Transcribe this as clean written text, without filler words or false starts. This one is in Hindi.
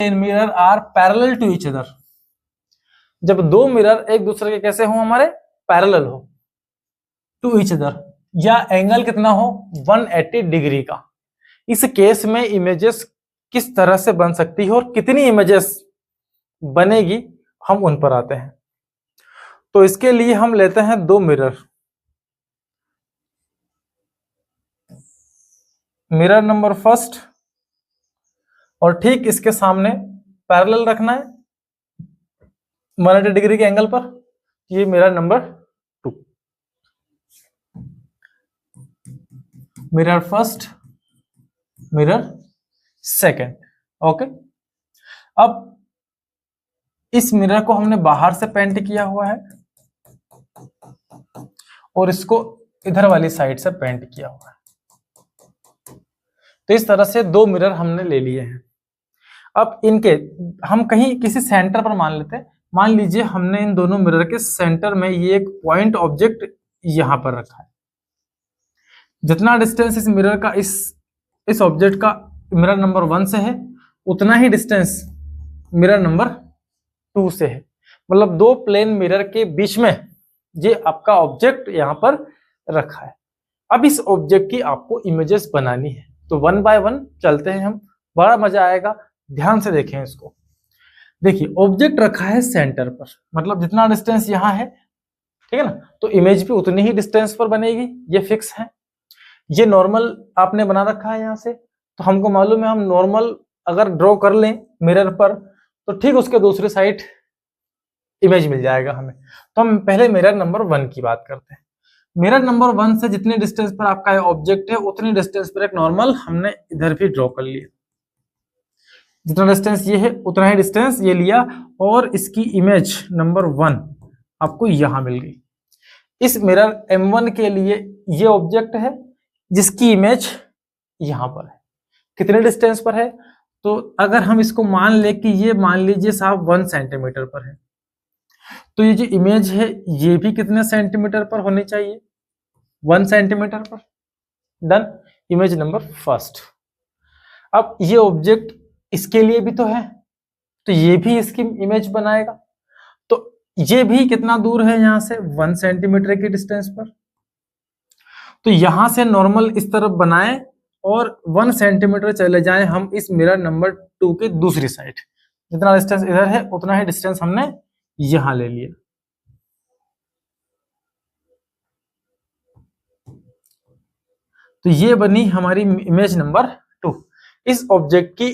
Mirror are parallel to each other, जब दो मिरर एक दूसरे के कैसे हो, हमारे पैरेलल हो टू ईच अदर, या एंगल कितना हो 180 डिग्री का, इस केस में इमेजेस किस तरह से बन सकती है और कितनी इमेजेस बनेगी, हम उन पर आते हैं। तो इसके लिए हम लेते हैं दो मिरर, मिरर नंबर फर्स्ट, और ठीक इसके सामने पैरेलल रखना है 180 डिग्री के एंगल पर, ये mirror number 2, mirror first, mirror second. Okay, अब इस मिरर को हमने बाहर से पेंट किया हुआ है और इसको इधर वाली साइड से पेंट किया हुआ है। तो इस तरह से दो मिरर हमने ले लिए हैं। अब इनके हम कहीं किसी सेंटर पर मान लेते हैं, मान लीजिए हमने इन दोनों मिरर के सेंटर में ये एक पॉइंट ऑब्जेक्ट यहां पर रखा है। जितना डिस्टेंस इस मिरर का इस ऑब्जेक्ट का मिरर नंबर 1 से है, उतना ही डिस्टेंस मिरर नंबर 2 से है। मतलब दो प्लेन मिरर के बीच में ये आपका ऑब्जेक्ट यहां पर रखा है। अब इस ऑब्जेक्ट की आपको इमेजेस बनानी है, तो 1 बाय 1 चलते हैं हम, बड़ा मजा आएगा। ध्यान से देखें इसको। देखिए ऑब्जेक्ट रखा है सेंटर पर, मतलब जितना डिस्टेंस यहां है, ठीक है ना, तो इमेज भी उतनी ही डिस्टेंस पर बनेगी, ये फिक्स है। ये नॉर्मल आपने बना रखा है यहां से, तो हमको मालूम है हम नॉर्मल अगर ड्रॉ कर लें मिरर पर तो ठीक उसके दूसरी साइड इमेज मिल जाएगा हमें। तो हम पहले मिरर नंबर 1 की बात करते हैं। मिरर नंबर 1 से जितने डिस्टेंस पर आपका ऑब्जेक्ट है उतनी डिस्टेंस पर एक नॉर्मल हमने इधर भी ड्रॉ कर लिया। जितना डिस्टेंस ये है उतना ही डिस्टेंस ये लिया, और इसकी इमेज नंबर 1 आपको यहां मिल गई। इस मिरर M1 के लिए ये ऑब्जेक्ट है जिसकी इमेज यहां पर है। कितने डिस्टेंस पर है, तो अगर हम इसको मान ले कि ये मान लीजिए साहब 1 सेंटीमीटर पर है, तो ये जो इमेज है ये भी कितने सेंटीमीटर पर होनी चाहिए, 1 सेंटीमीटर पर। Done, image number first. अब ये ऑब्जेक्ट इसके लिए भी तो है, तो ये भी इसकी इमेज बनाएगा। तो ये भी कितना दूर है यहां से, 1 सेंटीमीटर की डिस्टेंस पर। तो यहां से नॉर्मल इस तरफ बनाएं और 1 सेंटीमीटर चले जाएं हम इस मिरर नंबर 2 की दूसरी साइड। जितना डिस्टेंस इधर है उतना ही डिस्टेंस हमने यहां ले लिया। तो ये बनी हमारी इमेज नंबर 2। इस ऑब्जेक्ट की